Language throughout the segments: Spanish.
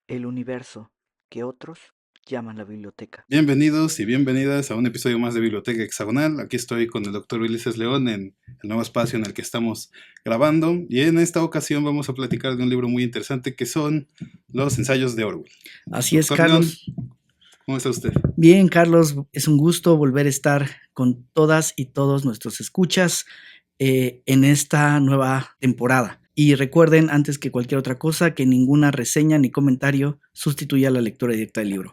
el universo que otros llaman la biblioteca. Bienvenidos y bienvenidas a un episodio más de Biblioteca Hexagonal. Aquí estoy con el doctor Ulises León en el nuevo espacio en el que estamos grabando. Y en esta ocasión vamos a platicar de un libro muy interesante que son los ensayos de Orwell. Así es, Doctor León, Carlos. ¿cómo está usted? Bien, Carlos, es un gusto volver a estar con todas y todos nuestros escuchas en esta nueva temporada. Y recuerden, antes que cualquier otra cosa, que ninguna reseña ni comentario sustituya la lectura directa del libro.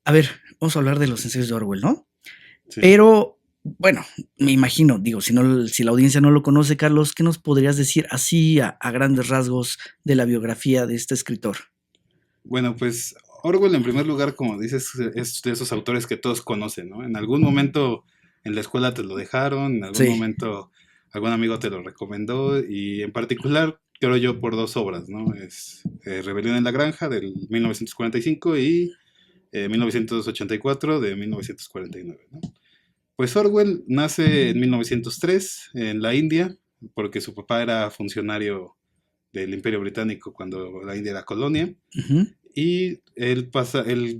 A ver, vamos a hablar de los ensayos de Orwell, ¿no? Sí. Pero, bueno, me imagino, digo, si la audiencia no lo conoce, Carlos, ¿qué nos podrías decir así a grandes rasgos de la biografía de este escritor? Bueno, pues Orwell en primer lugar, como dices, es de esos autores que todos conocen, ¿no? En algún momento en la escuela te lo dejaron, en algún Sí. momento algún amigo te lo recomendó y en particular creo yo por dos obras, ¿no? Es Rebelión en la Granja del 1945 y 1984 de 1949, ¿no? Pues Orwell nace en 1903 en la India porque su papá era funcionario del Imperio Británico cuando la India era colonia. Uh-huh. Y él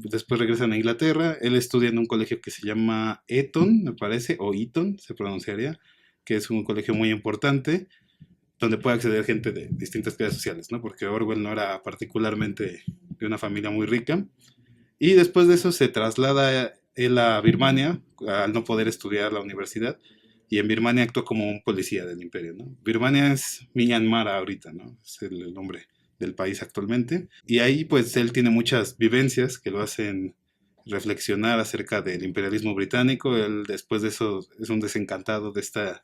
después regresa a Inglaterra, él estudia en un colegio que se llama Eton, me parece, o Eton se pronunciaría, que es un colegio muy importante, donde puede acceder gente de distintas clases sociales, ¿no? Porque Orwell no era particularmente de una familia muy rica. Y después de eso se traslada él a Birmania, al no poder estudiar la universidad, y en Birmania actúa como un policía del imperio, ¿no? Birmania es Myanmar ahorita, ¿no? Es el nombre del país actualmente. Y ahí pues él tiene muchas vivencias que lo hacen reflexionar acerca del imperialismo británico. Él después de eso es un desencantado de esta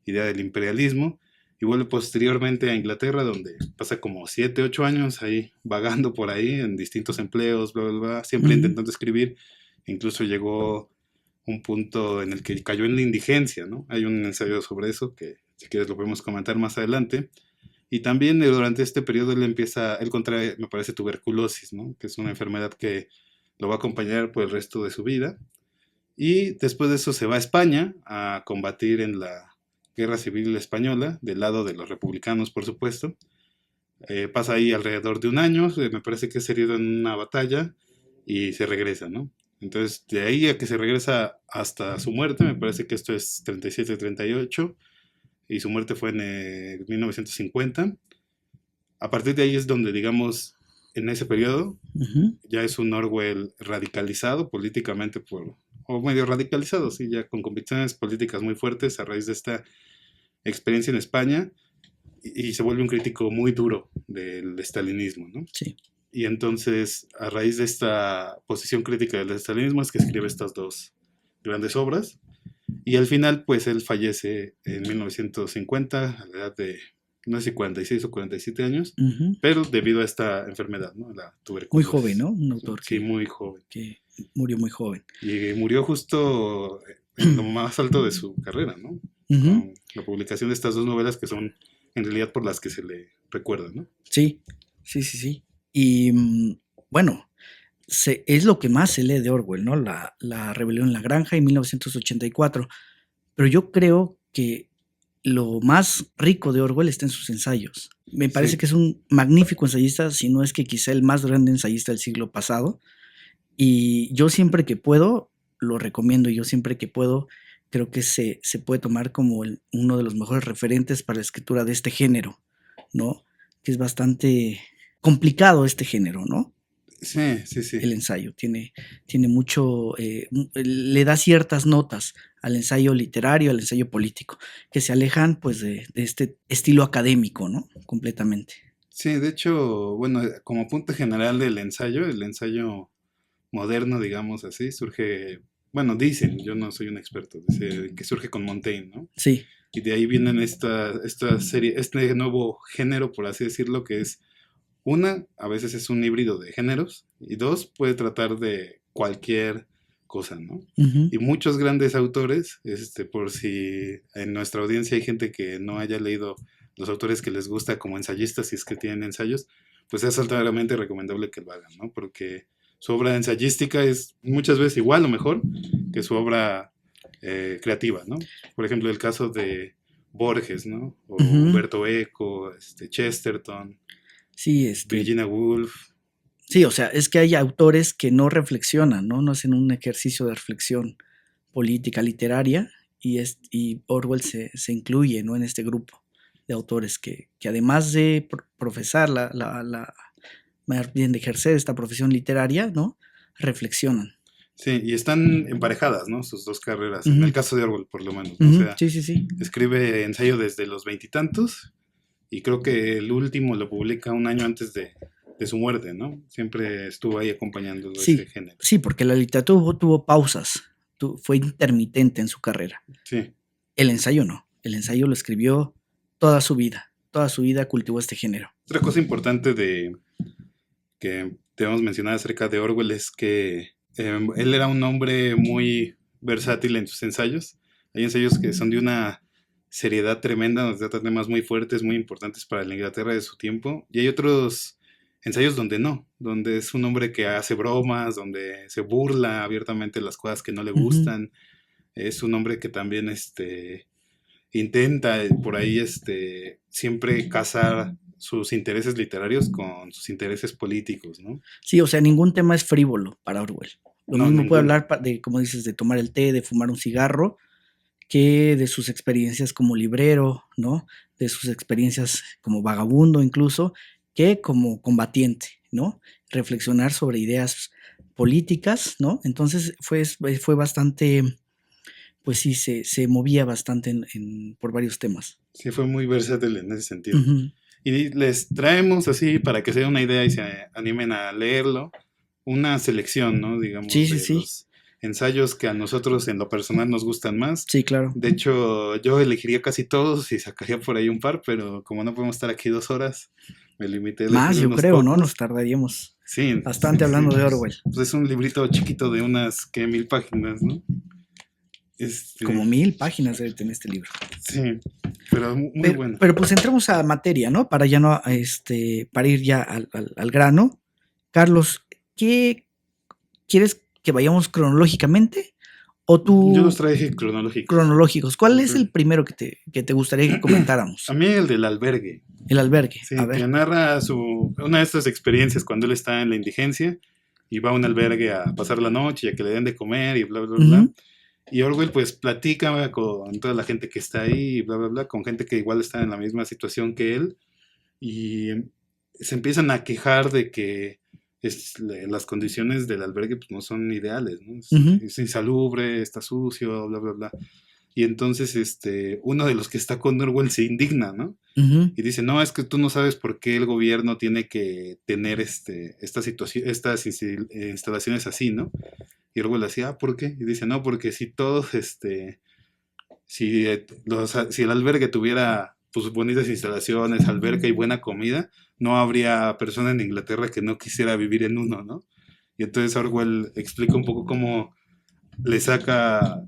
idea del imperialismo y vuelve posteriormente a Inglaterra donde pasa como 7, 8 años ahí vagando por ahí en distintos empleos, bla, bla, bla, siempre Uh-huh. intentando escribir. Incluso llegó un punto en el que cayó en la indigencia, ¿no? Hay un ensayo sobre eso que si quieres lo podemos comentar más adelante. Y también durante este periodo él contrae, me parece, tuberculosis, ¿no? Que es una enfermedad que lo va a acompañar por el resto de su vida. Y después de eso se va a España a combatir en la Guerra Civil Española, del lado de los republicanos, por supuesto. Pasa ahí alrededor de un año, me parece que es herido en una batalla y se regresa, ¿no? Entonces, de ahí a que se regresa hasta su muerte, me parece que esto es 37-38, y su muerte fue en 1950. A partir de ahí es donde, digamos, en ese periodo, Uh-huh. ya es un Orwell radicalizado políticamente, o medio radicalizado, sí, ya con convicciones políticas muy fuertes a raíz de esta experiencia en España, y se vuelve un crítico muy duro del estalinismo, ¿no? Sí. Y entonces, a raíz de esta posición crítica del estalinismo, es que escribe estas dos grandes obras. Y al final, pues él fallece en 1950, a la edad de, no sé si 46 o 47 años, Uh-huh. pero debido a esta enfermedad, ¿no? La Muy joven, tuberculosis. ¿no? Un autor Sí, muy joven. que murió muy joven. Y murió justo en lo más alto de su carrera, ¿no? Uh-huh. Con la publicación de estas dos novelas que son en realidad por las que se le recuerda, ¿no? Sí, sí, sí, sí. Y bueno, es lo que más se lee de Orwell, ¿no? La Rebelión en la Granja en 1984. Pero yo creo que lo más rico de Orwell está en sus ensayos. Me parece Sí, que es un magnífico ensayista, si no es que quizá el más grande ensayista del siglo pasado. Y yo siempre que puedo, lo recomiendo, y yo siempre que puedo, creo que se puede tomar como uno de los mejores referentes para la escritura de este género, ¿no? Que es bastante complicado este género, ¿no? sí, sí, sí. El ensayo tiene mucho, le da ciertas notas al ensayo literario, al ensayo político, que se alejan pues de este estilo académico, ¿no? Completamente. Sí, de hecho, bueno, como punto general del ensayo, el ensayo moderno, digamos así, surge, bueno, dicen, yo no soy un experto, dice que surge con Montaigne, ¿no? Sí. Y de ahí vienen esta serie, este nuevo género, por así decirlo, que es una, a veces es un híbrido de géneros, y dos, puede tratar de cualquier cosa, ¿no? Uh-huh. Y muchos grandes autores, por si en nuestra audiencia hay gente que no haya leído los autores que les gusta como ensayistas, si es que tienen ensayos, pues es altamente recomendable que lo hagan, ¿no? Porque su obra ensayística es muchas veces igual o mejor que su obra creativa, ¿no? Por ejemplo, el caso de Borges, ¿no? O Uh-huh. Humberto Eco, Chesterton, Sí, Virginia Woolf. Sí, o sea, es que hay autores que no reflexionan, ¿no? No hacen un ejercicio de reflexión política, literaria, y Orwell se incluye, ¿no? En este grupo de autores que además de profesar más bien de ejercer esta profesión literaria, ¿no? Reflexionan. Sí, y están emparejadas, ¿no? Sus dos carreras, en el caso de Orwell, por lo menos, ¿no? O sea, Sí, sí, sí. escribe ensayo desde los veintitantos y creo que el último lo publica un año antes de su muerte, ¿no? Siempre estuvo ahí acompañándolo ese Sí, género. sí, porque la literatura tuvo pausas, fue intermitente en su carrera. Sí. El ensayo no, el ensayo lo escribió toda su vida cultivó este género. Otra cosa importante que debemos mencionar acerca de Orwell es que él era un hombre muy versátil en sus ensayos. Hay ensayos que son de una seriedad tremenda, donde tratan temas muy fuertes, muy importantes para la Inglaterra de su tiempo. Y hay otros ensayos donde no, donde es un hombre que hace bromas, donde se burla abiertamente de las cosas que no le gustan. Es un hombre que también intenta por ahí siempre casar sus intereses literarios con sus intereses políticos, ¿no? Sí, o sea, ningún tema es frívolo para Orwell. Lo No, mismo puede ninguno. hablar de, como dices, de tomar el té, de fumar un cigarro, que de sus experiencias como librero, ¿no? De sus experiencias como vagabundo incluso, que como combatiente, ¿no? Reflexionar sobre ideas políticas, ¿no? Entonces fue bastante, pues sí, se movía bastante por varios temas. Sí, fue muy versátil en ese sentido. Ujú. Y les traemos así, para que se den una idea y se animen a leerlo, una selección, ¿no? Digamos, Sí, sí, de sí. los ensayos que a nosotros en lo personal nos gustan más. Sí, claro. De hecho, yo elegiría casi todos y sacaría por ahí un par, pero como no podemos estar aquí 2 horas, me limité a elegir Más, yo unos creo, ¿no? pocos. Nos tardaríamos Sí, bastante sí, hablando sí, de pues, Orwell. pues es un librito chiquito de unas, ¿qué? 1000 páginas, ¿no? Como 1000 páginas debe tener este libro. Sí, pero muy bueno. Pero pues entremos a materia, ¿no? Para ya no, para ir ya al grano. Carlos, ¿qué quieres que vayamos cronológicamente? ¿O Yo los tú traje cronológicos. cronológicos? ¿Cuál es el primero que te gustaría que comentáramos? A mí el del albergue. El albergue. Sí, A que ver. narra una de estas experiencias cuando él está en la indigencia y va a un albergue a pasar la noche y a que le den de comer y bla, bla, bla. Ujú. Y Orwell pues platica con toda la gente que está ahí y bla, bla, bla, con gente que igual está en la misma situación que él y se empiezan a quejar de que las condiciones del albergue pues, no son ideales, ¿no? Ujú. Es insalubre, está sucio, bla, bla, bla. Y entonces uno de los que está con Orwell se indigna, ¿no? Ujú. Y dice, no, es que tú no sabes por qué el gobierno tiene que tener esta situación, estas instalaciones así, ¿no? Y Orwell decía, ¿por qué? Y dice, no, porque si todos, si el albergue tuviera pues bonitas instalaciones, alberca y buena comida, no habría persona en Inglaterra que no quisiera vivir en uno, ¿no? Y entonces Orwell explica un poco cómo le saca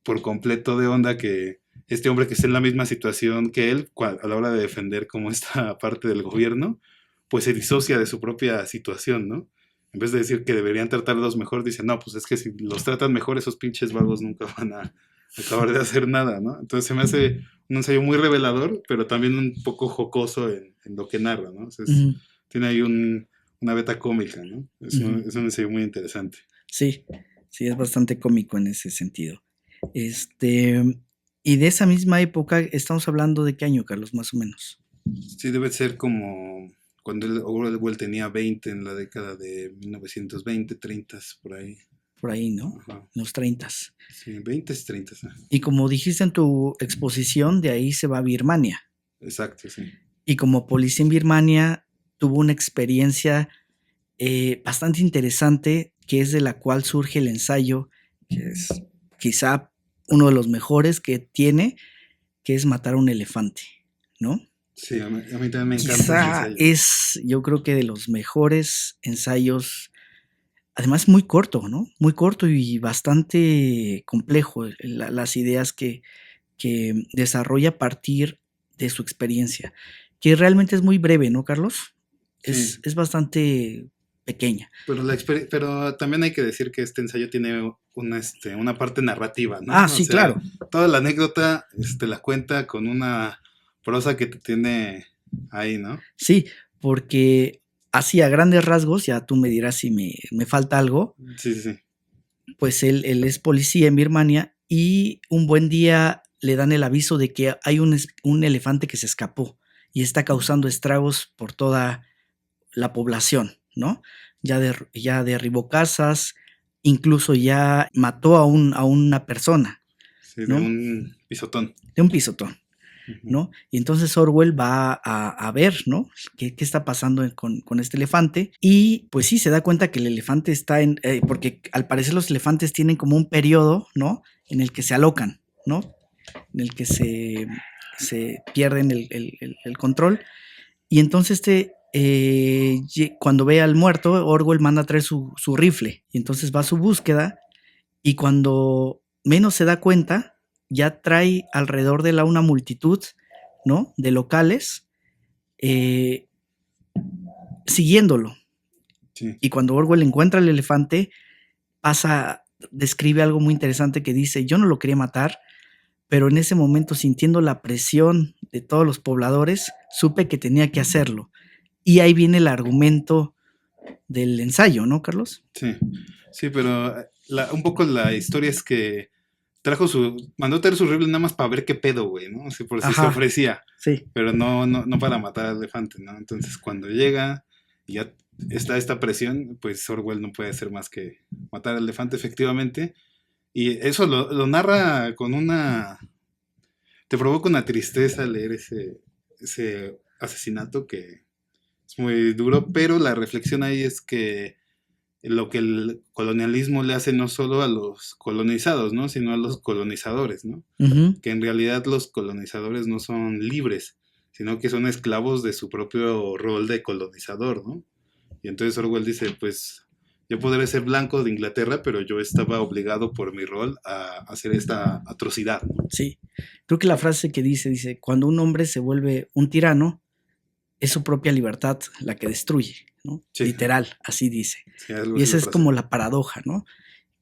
por completo de onda que este hombre que está en la misma situación que él, a la hora de defender como esta parte del gobierno, pues se disocia de su propia situación, ¿no? En vez de decir que deberían tratarlos mejor, dice, no, pues es que si los tratan mejor, esos pinches vagos nunca van a acabar de hacer nada, ¿no? Entonces se me hace un ensayo muy revelador, pero también un poco jocoso en lo que narra, ¿no? O sea, Ujú. tiene ahí una beta cómica, ¿no? Es un ensayo muy interesante. Sí, sí, es bastante cómico en ese sentido. Y de esa misma época, estamos hablando de qué año, Carlos, más o menos. Sí, debe ser como cuando Orwell tenía 20 en la década de 1920, 30, por ahí. Por ahí, ¿no? Ajá. En los 30. Sí, 20, 30. Y como dijiste en tu exposición, de ahí se va a Birmania. Exacto, sí. Y como policía en Birmania, tuvo una experiencia bastante interesante, que es de la cual surge el ensayo, que es quizá uno de los mejores que tiene, que es matar a un elefante, ¿no? Sí, a mí también me encanta Quizá ese ensayo. es, yo creo que de los mejores ensayos, además muy corto, ¿no? Muy corto y bastante complejo, las ideas que desarrolla a partir de su experiencia, que realmente es muy breve, ¿no, Carlos? Sí. Es bastante pequeña. Pero también hay que decir que este ensayo tiene una parte narrativa, ¿no? Ah, O sí, sea, claro. toda la anécdota la cuenta con una prosa que te tiene ahí, ¿no? Sí, porque así a grandes rasgos, ya tú me dirás si me falta algo, Sí, sí, sí. pues él es policía en Birmania y un buen día le dan el aviso de que hay un elefante que se escapó y está causando estragos por toda la población, ¿no? Ya derribó casas, incluso ya mató a una persona, Sí, de ¿no? un pisotón. De un pisotón, Ujú. ¿no? Y entonces Orwell va a ver, ¿no? ¿Qué está pasando con este elefante? Y pues sí, se da cuenta que el elefante está porque al parecer los elefantes tienen como un periodo, ¿no? En el que se alocan, ¿no? En el que se pierden el control. Y entonces cuando ve al muerto, Orwell manda a traer su rifle. Y entonces va a su búsqueda y cuando menos se da cuenta, ya trae alrededor de una multitud, ¿no? De locales siguiéndolo. Sí. Y cuando Orwell encuentra al elefante, describe algo muy interesante que dice, yo no lo quería matar, pero en ese momento, sintiendo la presión de todos los pobladores, supe que tenía que hacerlo. Y ahí viene el argumento del ensayo, ¿no, Carlos? Sí, sí, pero un poco la historia es que mandó a traer su rifle nada más para ver qué pedo, güey, ¿no? Así por si se Ajá, ofrecía, sí. pero no para matar al elefante, ¿no? Entonces cuando llega y ya está esta presión, pues Orwell no puede hacer más que matar al elefante, efectivamente. Y eso lo narra con te provoca una tristeza leer ese asesinato que es muy duro, pero la reflexión ahí es que lo que el colonialismo le hace no solo a los colonizados, ¿no? Sino a los colonizadores, ¿no? Uh-huh. Que en realidad los colonizadores no son libres, sino que son esclavos de su propio rol de colonizador, ¿no? Y entonces Orwell dice, pues yo podré ser blanco de Inglaterra, pero yo estaba obligado por mi rol a hacer esta atrocidad, ¿no? Sí, creo que la frase que dice, cuando un hombre se vuelve un tirano, es su propia libertad la que destruye, ¿no? Sí. Literal, así dice. Sí, algo Y así esa la es frase. como la paradoja, ¿no?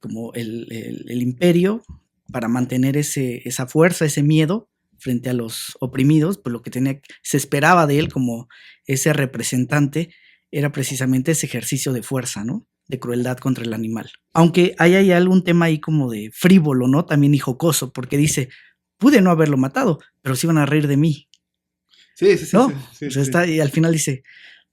Como el imperio, para mantener esa fuerza, ese miedo frente a los oprimidos, pues lo que se esperaba de él como ese representante era precisamente ese ejercicio de fuerza, ¿no? De crueldad contra el animal. Aunque hay algún tema ahí como de frívolo, ¿no? También y jocoso, porque dice, pude no haberlo matado, pero se iban a reír de mí, Sí, ¿no? O sea, y al final dice,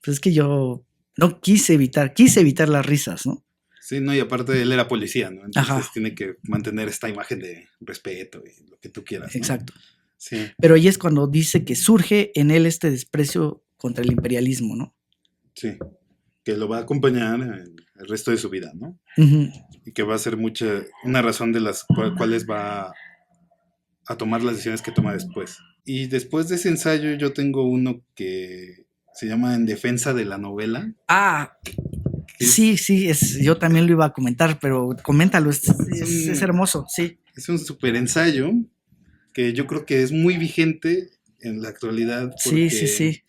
pues es que yo no quise evitar las risas, ¿no? Sí, no, y aparte él era policía, ¿no? Entonces Ajá. tiene que mantener esta imagen de respeto y lo que tú quieras, ¿no? Exacto. Sí. Pero ahí es cuando dice que surge en él este desprecio contra el imperialismo, ¿no? Sí, que lo va a acompañar el resto de su vida, ¿no? Uh-huh. Y que va a ser una razón de las cuales va a tomar las decisiones que toma después. Y después de ese ensayo yo tengo uno que se llama En defensa de la novela. Ah, sí, yo también lo iba a comentar, pero coméntalo, es hermoso, sí. Es un super ensayo que yo creo que es muy vigente en la actualidad porque Sí.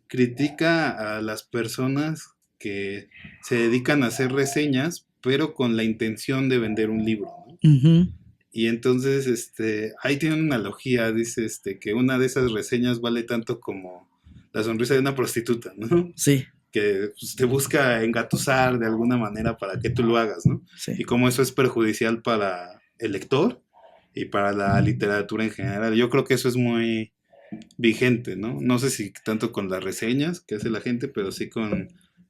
critica a las personas que se dedican a hacer reseñas, pero con la intención de vender un libro, ¿no? Uh-huh. Y entonces, ahí tiene una analogía, dice, que una de esas reseñas vale tanto como la sonrisa de una prostituta, ¿no? Sí. Que pues, te busca engatusar de alguna manera para que tú lo hagas, ¿no? Sí. Y cómo eso es perjudicial para el lector y para la literatura en general. Yo creo que eso es muy vigente, ¿no? No sé si tanto con las reseñas que hace la gente, pero sí con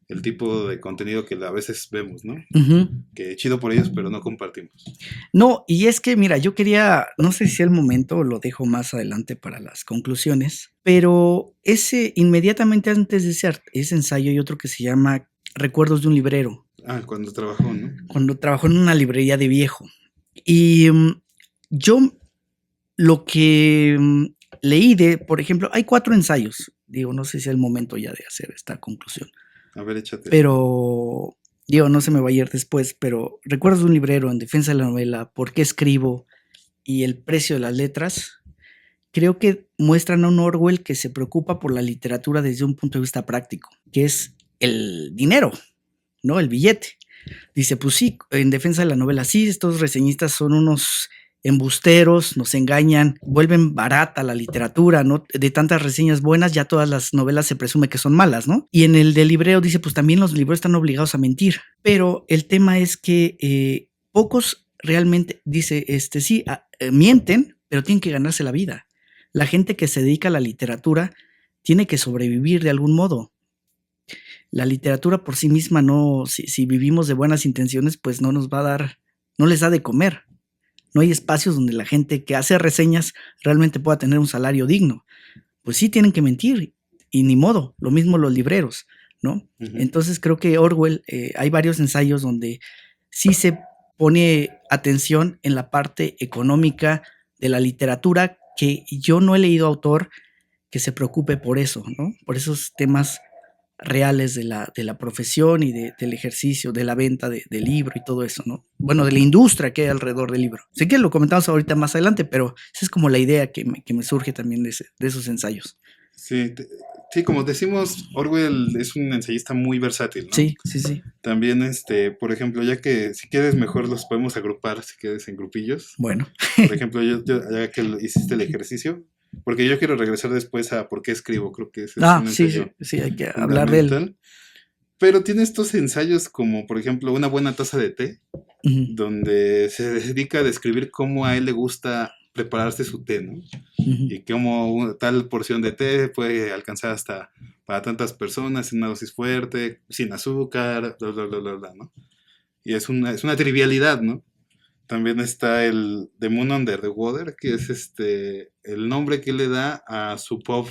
el tipo de contenido que a veces vemos, ¿no? Uh-huh. Que chido por ellos, pero no compartimos. No, y es que, mira, yo quería, no sé si el momento lo dejo más adelante para las conclusiones, pero inmediatamente antes de ese ensayo hay otro que se llama Recuerdos de un librero. Ah, cuando trabajó, ¿no? Cuando trabajó en una librería de viejo. Y yo lo que leí por ejemplo, hay 4 ensayos. Digo, no sé si es el momento ya de hacer esta conclusión. A ver, échate. Pero, digo, no se me va a ir después, pero Recuerdos de un librero, En defensa de la novela, ¿Por qué escribo? Y El precio de las letras, creo que muestran a un Orwell que se preocupa por la literatura desde un punto de vista práctico, que es el dinero, ¿no? El billete. Dice, pues sí, en defensa de la novela, sí, estos reseñistas son unos embusteros, nos engañan, vuelven barata la literatura, ¿no? De tantas reseñas buenas, ya todas las novelas se presume que son malas, ¿no? Y en el del librero dice, pues también los libreros están obligados a mentir. Pero el tema es que pocos realmente, dice, sí, mienten, pero tienen que ganarse la vida. La gente que se dedica a la literatura tiene que sobrevivir de algún modo. La literatura por sí misma no, si vivimos de buenas intenciones, pues no nos va a dar, no les da de comer. No hay espacios donde la gente que hace reseñas realmente pueda tener un salario digno. Pues sí tienen que mentir y ni modo, lo mismo los libreros, ¿no? Uh-huh. Entonces creo que Orwell, hay varios ensayos donde sí se pone atención en la parte económica de la literatura, que yo no he leído autor que se preocupe por eso, ¿no? Por esos temas reales de la profesión y del ejercicio, de la venta del libro y todo eso, ¿no? Bueno, de la industria que hay alrededor del libro. Sé que lo comentamos ahorita más adelante, pero esa es como la idea que me surge también de esos ensayos. Sí, como decimos, Orwell es un ensayista muy versátil, ¿no? Sí. También, por ejemplo, ya que si quieres mejor los podemos agrupar, si quieres en grupillos. Bueno. Por ejemplo, yo ya que hiciste el ejercicio, porque yo quiero regresar después a por qué escribo, creo que ese es un ensayo sí, hay que hablar de él. Pero tiene estos ensayos como, por ejemplo, Una buena taza de té, uh-huh, donde se dedica a describir cómo a él le gusta prepararse su té, ¿no? Uh-huh. Y cómo tal porción de té puede alcanzar hasta para tantas personas en una dosis fuerte, sin azúcar, bla, bla, bla, bla, bla, ¿no? Y es una trivialidad, ¿no? También está el The Moon Under the Water, que es el nombre que le da a su pub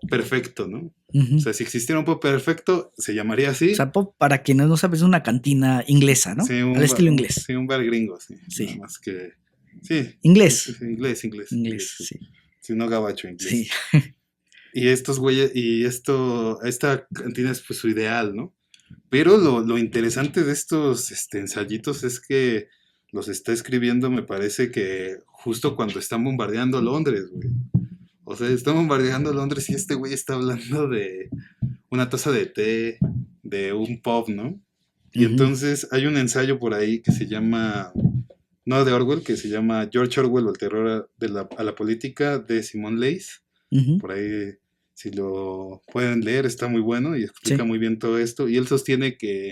perfecto, ¿no? Uh-huh. O sea, si existiera un pub perfecto, se llamaría así. O sea, pub, para quienes no saben, es una cantina inglesa, ¿no? Sí, al estilo inglés. Sí, un bar gringo, sí. Nada más que... Sí. Inglés. Sí, inglés. Sí. Si no gabacho, inglés. Sí. Y estos güeyes, esta cantina es pues su ideal, ¿no? Pero lo interesante de estos ensayitos es que los está escribiendo, me parece que justo cuando están bombardeando Londres, güey. O sea, están bombardeando Londres y este güey está hablando de una taza de té, de un pub, ¿no? Y uh-huh, entonces hay un ensayo por ahí que se llama, no de Orwell, que se llama George Orwell o el terror a la política, de Simon Leys. Uh-huh. Por ahí, si lo pueden leer, está muy bueno y explica muy bien todo esto. Y él sostiene que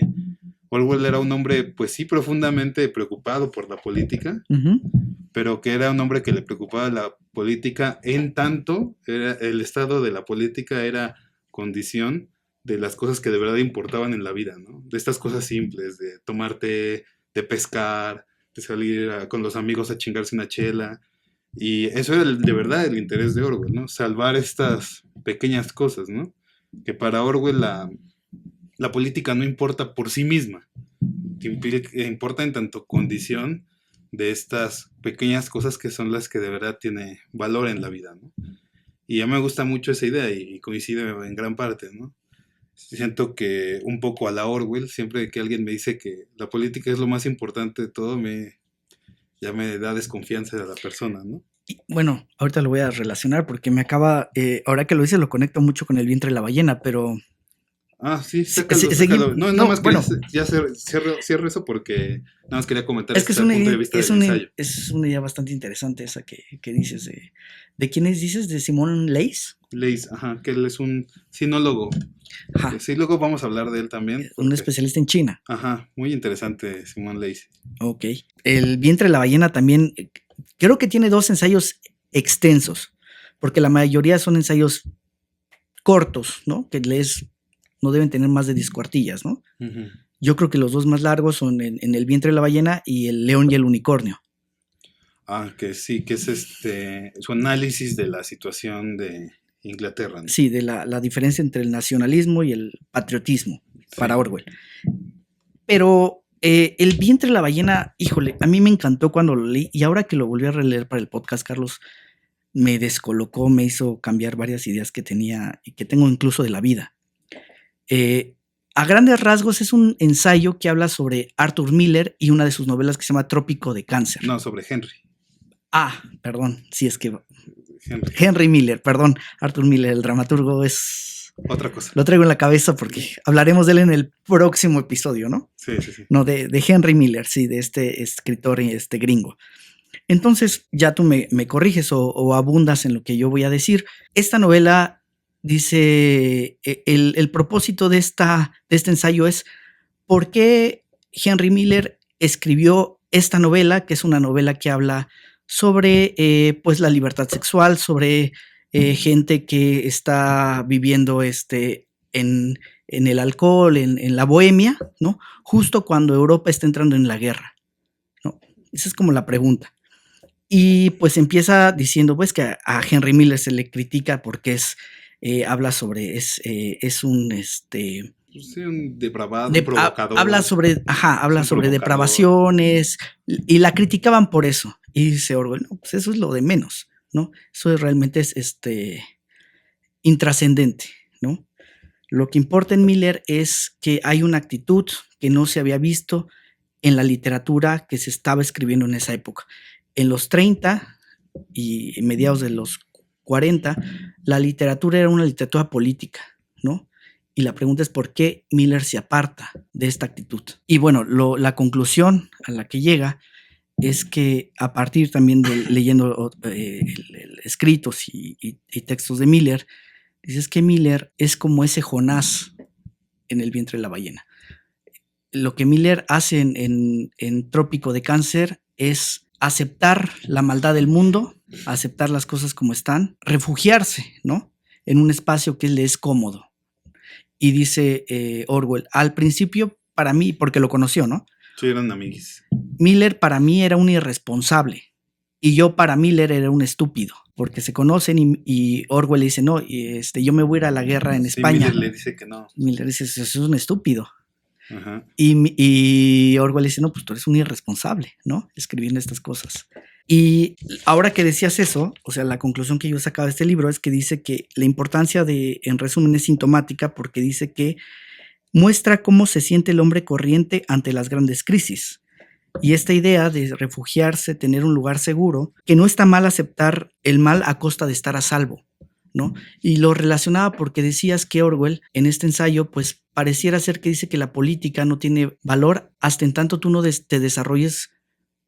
Orwell era un hombre, pues sí, profundamente preocupado por la política, uh-huh, pero que era un hombre que le preocupaba la política en tanto el estado de la política era condición de las cosas que de verdad importaban en la vida, ¿no? De estas cosas simples, de tomarte, de pescar, de salir con los amigos a chingarse una chela. Y eso era de verdad el interés de Orwell, ¿no? Salvar estas pequeñas cosas, ¿no? Que para Orwell la política no importa por sí misma, importa en tanto condición de estas pequeñas cosas que son las que de verdad tiene valor en la vida, ¿no? Y a mí me gusta mucho esa idea y coincide en gran parte, ¿no? Siento que un poco a la Orwell, siempre que alguien me dice que la política es lo más importante de todo, ya me da desconfianza de la persona, ¿no? Y, bueno, ahorita lo voy a relacionar porque me acaba, ahora que lo dices, lo conecto mucho con El vientre de la ballena, pero... Ah, sí, sácalo. No, nada más que ya cierro eso porque nada más quería comentar es que punto de vista del ensayo. Es una idea bastante interesante esa que dices. ¿De quiénes dices? ¿De Simon Leys? Leys, ajá, que él es un sinólogo. Ajá. Sí, luego vamos a hablar de él también. Un especialista en China. Ajá, muy interesante Simon Leys. Ok. El vientre de la ballena también, creo que tiene 2 ensayos extensos, porque la mayoría son ensayos cortos, ¿no? Que lees... no deben tener más de 10 cuartillas, ¿no? Uh-huh. Yo creo que los 2 más largos son en El vientre de la ballena y El león y el unicornio. Ah, que sí, que es su análisis de la situación de Inglaterra, ¿no? Sí, de la diferencia entre el nacionalismo y el patriotismo, sí, para Orwell. Pero El vientre de la ballena, híjole, a mí me encantó cuando lo leí y ahora que lo volví a releer para el podcast, Carlos, me descolocó, me hizo cambiar varias ideas que tenía y que tengo incluso de la vida. A grandes rasgos es un ensayo que habla sobre Arthur Miller y una de sus novelas que se llama Trópico de Cáncer. No, sobre Henry. Ah, perdón, sí es que... Henry Miller, perdón, Arthur Miller, el dramaturgo es... Otra cosa. Lo traigo en la cabeza porque hablaremos de él en el próximo episodio, ¿no? Sí. No, de Henry Miller, sí, de este escritor gringo. Entonces, ya tú me corriges o abundas en lo que yo voy a decir. Esta novela dice, el propósito de este ensayo es por qué Henry Miller escribió esta novela, que es una novela que habla sobre pues la libertad sexual, sobre gente que está viviendo en el alcohol, en la bohemia, ¿no? Justo cuando Europa está entrando en la guerra, ¿no? Esa es como la pregunta. Y pues empieza diciendo pues que a Henry Miller se le critica porque habla sobre, es un, Sí, un depravado, un habla provocador. Es habla un sobre provocador. depravaciones y la criticaban por eso. Y dice Orwell, no, pues eso es lo de menos, ¿no? Eso realmente es intrascendente, ¿no? Lo que importa en Miller es que hay una actitud que no se había visto en la literatura que se estaba escribiendo en esa época. En los 30 y mediados de los 40, la literatura era una literatura política, ¿no? Y la pregunta es por qué Miller se aparta de esta actitud. Y bueno, la conclusión a la que llega es que a partir también de leyendo escritos y textos de Miller, dices que Miller es como ese Jonás en el vientre de la ballena. Lo que Miller hace en Trópico de Cáncer es aceptar la maldad del mundo, aceptar las cosas como están, refugiarse, ¿no? En un espacio que le es cómodo. Y dice Orwell, al principio, para mí, porque lo conoció, ¿no? Sí, eran amiguis. Miller para mí era un irresponsable y yo para Miller era un estúpido, porque se conocen y Orwell le dice, no, yo me voy a ir a la guerra en Sí, España. Miller le dice que no. Miller dice, eso es un estúpido. Ajá. Y Orwell dice, no, pues tú eres un irresponsable, ¿no? Escribiendo estas cosas. Y ahora que decías eso, o sea, la conclusión que yo sacaba de este libro es que dice que la importancia en resumen, es sintomática porque dice que muestra cómo se siente el hombre corriente ante las grandes crisis. Y esta idea de refugiarse, tener un lugar seguro, que no está mal aceptar el mal a costa de estar a salvo, ¿no? Y lo relacionaba porque decías que Orwell en este ensayo pues pareciera ser que dice que la política no tiene valor hasta en tanto tú no te desarrolles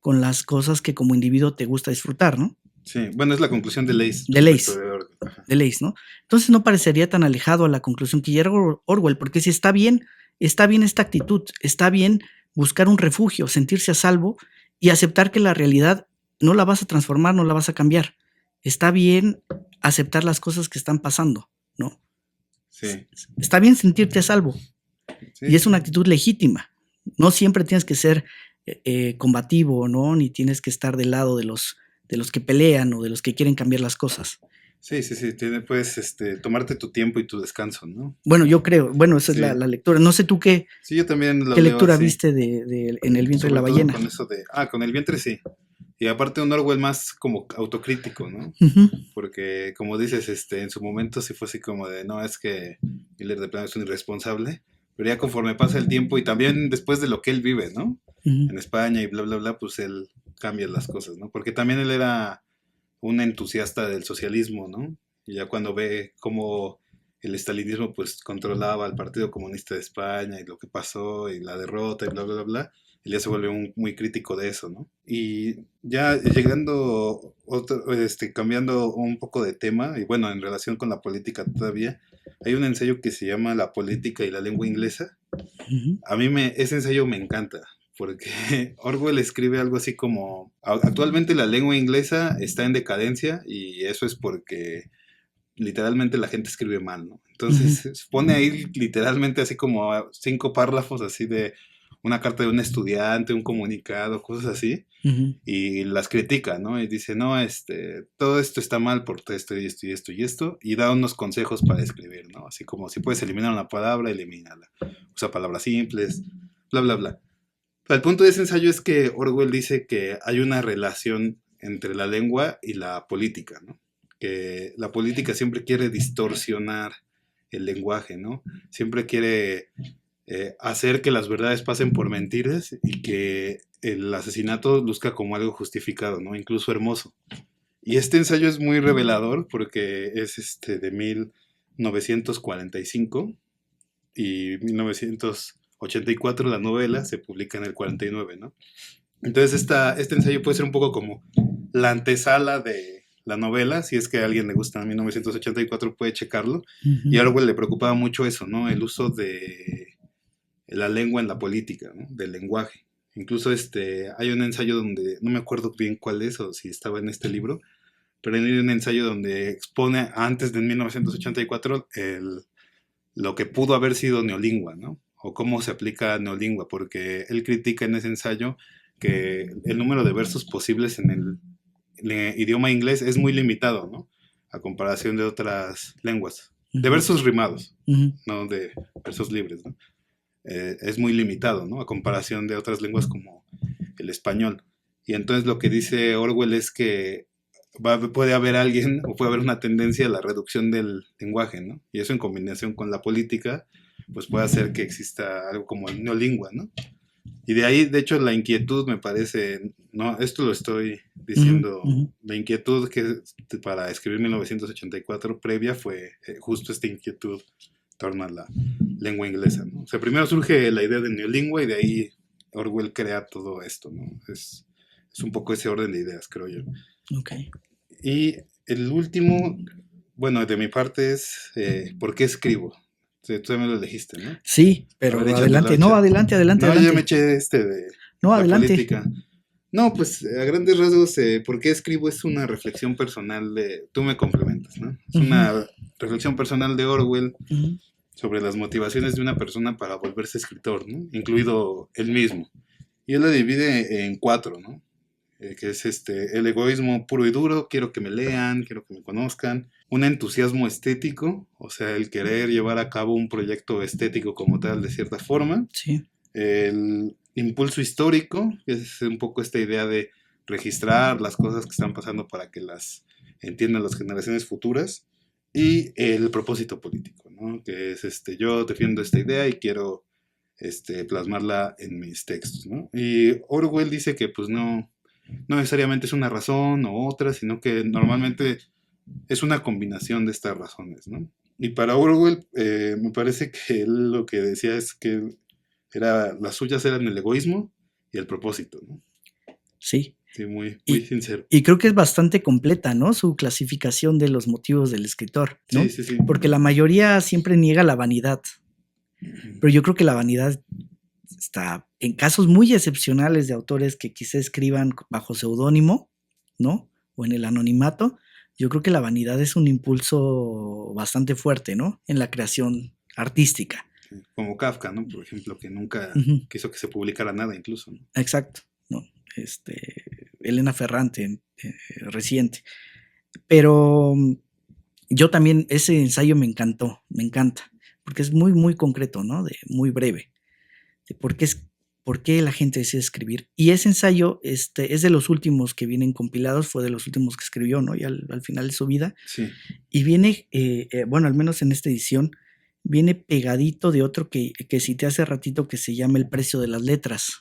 con las cosas que como individuo te gusta disfrutar, ¿no? Sí, bueno, es la conclusión de Leys. De Leys. De Leys, ¿no? Entonces no parecería tan alejado a la conclusión que llega Orwell, porque si está bien esta actitud, está bien buscar un refugio, sentirse a salvo y aceptar que la realidad no la vas a transformar, no la vas a cambiar. Está bien aceptar las cosas que están pasando, ¿no? Sí. Está bien sentirte a salvo. Sí, y es una actitud legítima. No siempre tienes que ser combativo, ¿no? Ni tienes que estar del lado de los que pelean o de los que quieren cambiar las cosas. Sí, puedes tomarte tu tiempo y tu descanso, ¿no? Bueno, yo creo, bueno, esa Sí. es la lectura. No sé tú qué, Sí, yo también lo qué leo lectura así. viste en el vientre de la Sobre todo ballena. con eso de... Ah, con el vientre sí. Y aparte un Orwell más como autocrítico, ¿no? Ujú, Porque como dices, en su momento sí fue así como de, no, es que Miller de plano es un irresponsable, pero ya conforme pasa el tiempo y también después de lo que él vive, ¿no? ujú, En España y bla, bla, bla, pues él cambia las cosas, ¿no? Porque también él era un entusiasta del socialismo, ¿no? Y ya cuando ve cómo el estalinismo pues controlaba al Partido Comunista de España y lo que pasó y la derrota y bla, bla, bla, bla, él ya se volvió muy crítico de eso, ¿no? Y ya llegando, cambiando un poco de tema, y bueno, en relación con la política todavía, hay un ensayo que se llama La política y la lengua inglesa. ujú, A mí ese ensayo me encanta, porque Orwell escribe algo así como, actualmente la lengua inglesa está en decadencia y eso es porque literalmente la gente escribe mal, ¿no? Entonces pone ahí literalmente así como 5 párrafos así de una carta de un estudiante, un comunicado, cosas así, ujú. y las critica, ¿no? Y dice, no, todo esto está mal por esto y esto y esto y esto, y da unos consejos para escribir, ¿no? Así como si puedes eliminar una palabra, elimínala. Usa palabras simples, bla, bla, bla. El punto de ese ensayo es que Orwell dice que hay una relación entre la lengua y la política, ¿no? Que la política siempre quiere distorsionar el lenguaje, ¿no? Siempre quiere hacer que las verdades pasen por mentiras y que el asesinato luzca como algo justificado, ¿no? Incluso hermoso. Y este ensayo es muy revelador porque es de 1945 y 1984 la novela se publica en el 49, ¿no? Entonces este ensayo puede ser un poco como la antesala de la novela, si es que a alguien le gusta 1984 puede checarlo. Y a Orwell le preocupaba mucho eso, ¿no? El uso de la lengua en la política, ¿no? Del lenguaje. Incluso hay un ensayo donde, no me acuerdo bien cuál es o si estaba en este libro, pero hay un ensayo donde expone antes de 1984 lo que pudo haber sido neolingua, ¿no? O cómo se aplica neolingua, porque él critica en ese ensayo que el número de versos posibles en el idioma inglés es muy limitado, ¿no? A comparación de otras lenguas. De versos rimados, no de versos libres, ¿no? Es muy limitado, ¿no? A comparación de otras lenguas como el español. Y entonces lo que dice Orwell es que puede haber alguien o puede haber una tendencia a la reducción del lenguaje, ¿no? Y eso en combinación con la política, pues puede hacer que exista algo como el neolingua, ¿no? Y de ahí, de hecho, la inquietud me parece, no, esto lo estoy diciendo, la inquietud que para escribir 1984 previa fue justo esta inquietud en torno a la lengua inglesa, ¿no? O sea, primero surge la idea de neolingua y de ahí Orwell crea todo esto, ¿no? Es un poco ese orden de ideas, creo yo. Ok. Y el último, bueno, de mi parte es ¿por qué escribo? Tú también lo elegiste, ¿no? Sí, pero adelante. No, adelante. No, yo me eché de no, la adelante. política. No, pues a grandes rasgos, ¿por qué escribo? Es una reflexión personal de... Tú me complementas, ¿no? Es una reflexión personal de Orwell sobre las motivaciones de una persona para volverse escritor, ¿no? Incluido él mismo. Y él lo divide en 4, ¿no? Que es el egoísmo puro y duro, quiero que me lean, quiero que me conozcan, un entusiasmo estético, o sea, el querer llevar a cabo un proyecto estético como tal, de cierta forma, sí. El impulso histórico, que es un poco esta idea de registrar las cosas que están pasando para que las entiendan las generaciones futuras, y el propósito político, ¿no? Que es yo defiendo esta idea y quiero plasmarla en mis textos, ¿no? Y Orwell dice que pues no necesariamente es una razón o otra, sino que normalmente es una combinación de estas razones, ¿no? Y para Orwell me parece que él lo que decía es que las suyas eran el egoísmo y el propósito, ¿no? Sí. Sí, muy sincero. Y creo que es bastante completa, ¿no? Su clasificación de los motivos del escritor, ¿no? Sí. Porque la mayoría siempre niega la vanidad. Pero yo creo que la vanidad está en casos muy excepcionales de autores que quizá escriban bajo seudónimo, ¿no? O en el anonimato. Yo creo que la vanidad es un impulso bastante fuerte, ¿no? En la creación artística. Como Kafka, ¿no? Por ejemplo, que nunca quiso que se publicara nada incluso, ¿no? Exacto, ¿no? Elena Ferrante, reciente. Pero yo también, ese ensayo me encanta, porque es muy, muy concreto, ¿no? Muy breve, de por qué la gente decide escribir. Y ese ensayo es de los últimos que vienen compilados, fue de los últimos que escribió, ¿no? Y al final de su vida. Sí. Y viene, bueno, al menos en esta edición, viene pegadito de otro que cité hace ratito que se llama El precio de las letras.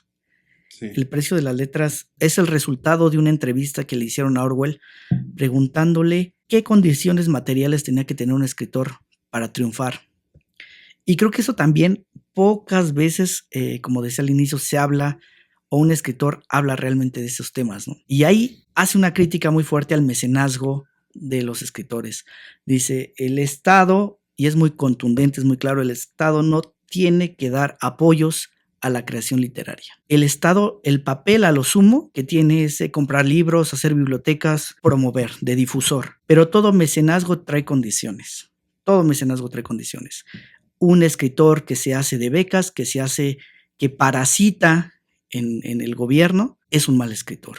Sí. El precio de las letras es el resultado de una entrevista que le hicieron a Orwell preguntándole qué condiciones materiales tenía que tener un escritor para triunfar. Y creo que eso también pocas veces, como decía al inicio, se habla o un escritor habla realmente de esos temas, ¿no? Y ahí hace una crítica muy fuerte al mecenazgo de los escritores. Dice, el Estado, y es muy contundente, es muy claro, el Estado no tiene que dar apoyos a la creación literaria. El Estado, el papel a lo sumo que tiene es comprar libros, hacer bibliotecas, promover, de difusor. Pero todo mecenazgo trae condiciones. Todo mecenazgo trae condiciones. Un escritor que se hace de becas, que parasita en el gobierno, es un mal escritor.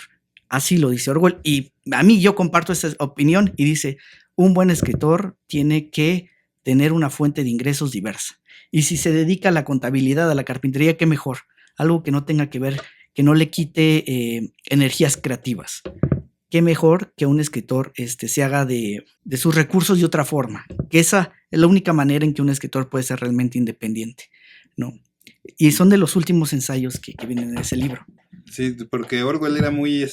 Así lo dice Orwell. Y a mí yo comparto esa opinión y dice, un buen escritor tiene que tener una fuente de ingresos diversa. Y si se dedica a la contabilidad, a la carpintería, qué mejor. Algo que no tenga que ver, que no le quite energías creativas. Qué mejor que un escritor se haga de sus recursos de otra forma. Que esa es la única manera en que un escritor puede ser realmente independiente, ¿no? Y son de los últimos ensayos que vienen en ese libro. Sí, porque Orwell era muy,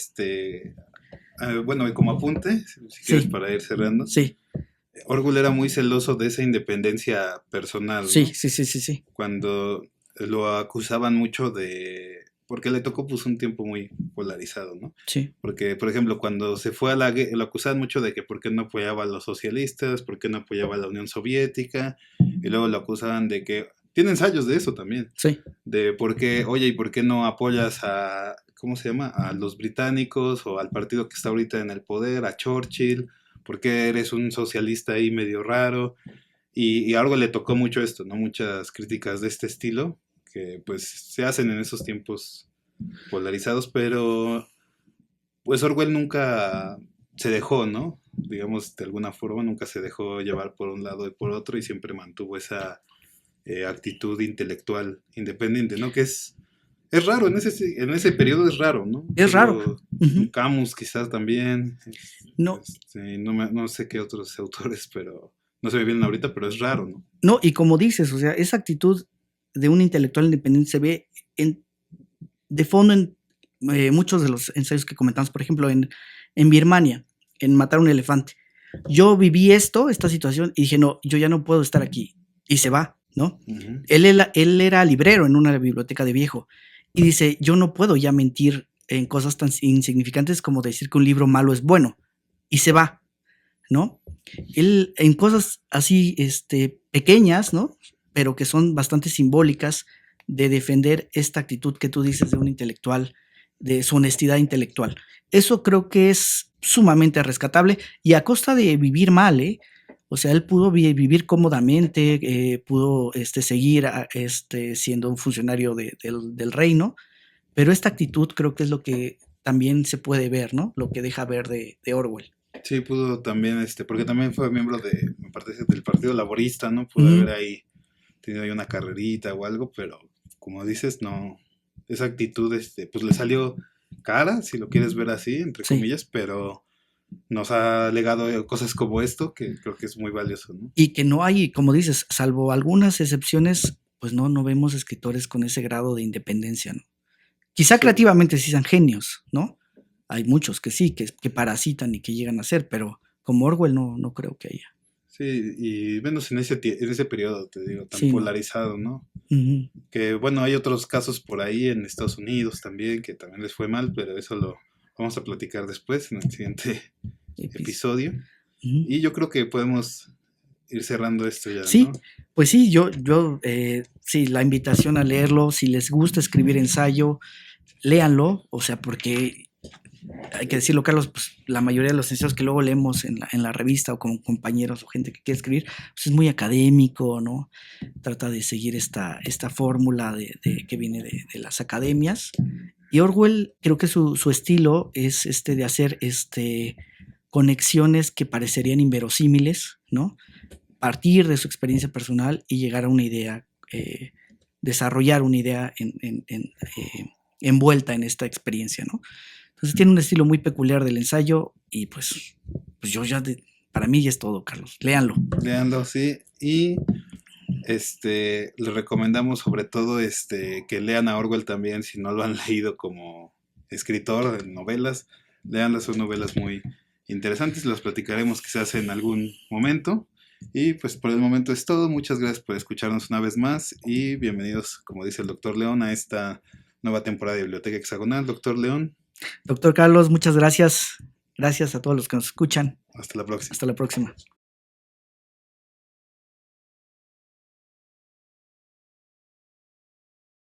bueno, y como apunte, si quieres para ir cerrando. Sí. Orwell era muy celoso de esa independencia personal, ¿no? Sí. Cuando lo acusaban mucho de porque le tocó pues un tiempo muy polarizado, ¿no? Sí. Porque, por ejemplo, cuando se fue a la guerra, lo acusaban mucho de que por qué no apoyaba a los socialistas, por qué no apoyaba a la Unión Soviética, y luego lo acusaban de que, tiene ensayos de eso también, Sí. de por qué, oye, ¿y por qué no apoyas a, ¿cómo se llama? A los británicos o al partido que está ahorita en el poder, a Churchill, ¿por qué eres un socialista ahí medio raro? Y a algo le tocó mucho esto, ¿no? Muchas críticas de este estilo, que pues se hacen en esos tiempos polarizados, pero pues Orwell nunca se dejó, ¿no? Digamos, de alguna forma nunca se dejó llevar por un lado y por otro y siempre mantuvo esa actitud intelectual independiente, ¿no? Que es raro, en ese periodo es raro, ¿no? Es raro. Uh-huh. Camus quizás también. No. No sé qué otros autores, pero no se me vienen ahorita, pero es raro, ¿no? No, y como dices, o sea, esa actitud de un intelectual independiente se ve de fondo en muchos de los ensayos que comentamos, por ejemplo, en Birmania, en Matar a un elefante. Yo viví esta situación, y dije, no, yo ya no puedo estar aquí. Y se va, ¿no? Uh-huh. Él era librero en una biblioteca de viejo. Y dice, yo no puedo ya mentir en cosas tan insignificantes como decir que un libro malo es bueno. Y se va, ¿no? Él en cosas así pequeñas, ¿no? Pero que son bastante simbólicas de defender esta actitud que tú dices de un intelectual, de su honestidad intelectual. Eso creo que es sumamente rescatable y a costa de vivir mal, ¿eh? O sea, él pudo vivir cómodamente, pudo seguir siendo un funcionario del reino, pero esta actitud creo que es lo que también se puede ver, ¿no? Lo que deja ver de Orwell. Sí, pudo también, porque también fue miembro me parece, del Partido Laborista, ¿no? Pudo haber ahí tenido ahí una carrerita o algo, pero como dices, no, esa actitud, pues le salió cara, si lo quieres ver así, entre comillas, pero nos ha legado cosas como esto, que creo que es muy valioso, ¿no? Y que no hay, como dices, salvo algunas excepciones, pues no vemos escritores con ese grado de independencia, ¿no? Quizá creativamente sí sean genios, ¿no? Hay muchos que sí, que parasitan y que llegan a ser, pero como Orwell no creo que haya. Sí, y menos en ese periodo, te digo, tan polarizado, ¿no? Uh-huh. Que bueno, hay otros casos por ahí en Estados Unidos también, que también les fue mal, pero eso lo vamos a platicar después, en el siguiente episodio. Uh-huh. Y yo creo que podemos ir cerrando esto ya, sí, ¿no? Pues sí, yo sí, la invitación a leerlo, si les gusta escribir ensayo, léanlo, o sea, porque hay que decirlo, Carlos, pues la mayoría de los ensayos que luego leemos en la revista o con compañeros o gente que quiere escribir, pues es muy académico, ¿no? Trata de seguir esta fórmula que viene de las academias. Y Orwell, creo que su estilo es de hacer conexiones que parecerían inverosímiles, ¿no? Partir de su experiencia personal y llegar a una idea, desarrollar una idea envuelta en esta experiencia, ¿no? Entonces tiene un estilo muy peculiar del ensayo y pues yo ya, para mí ya es todo, Carlos. Léanlo. Léanlo, sí. Y les recomendamos sobre todo que lean a Orwell también, si no lo han leído como escritor de novelas. Lean sus novelas muy interesantes, las platicaremos quizás en algún momento. Y pues por el momento es todo. Muchas gracias por escucharnos una vez más y bienvenidos, como dice el doctor León, a esta nueva temporada de Biblioteca Hexagonal. Doctor León. Doctor Carlos, muchas gracias. Gracias a todos los que nos escuchan. Hasta la próxima. Hasta la próxima.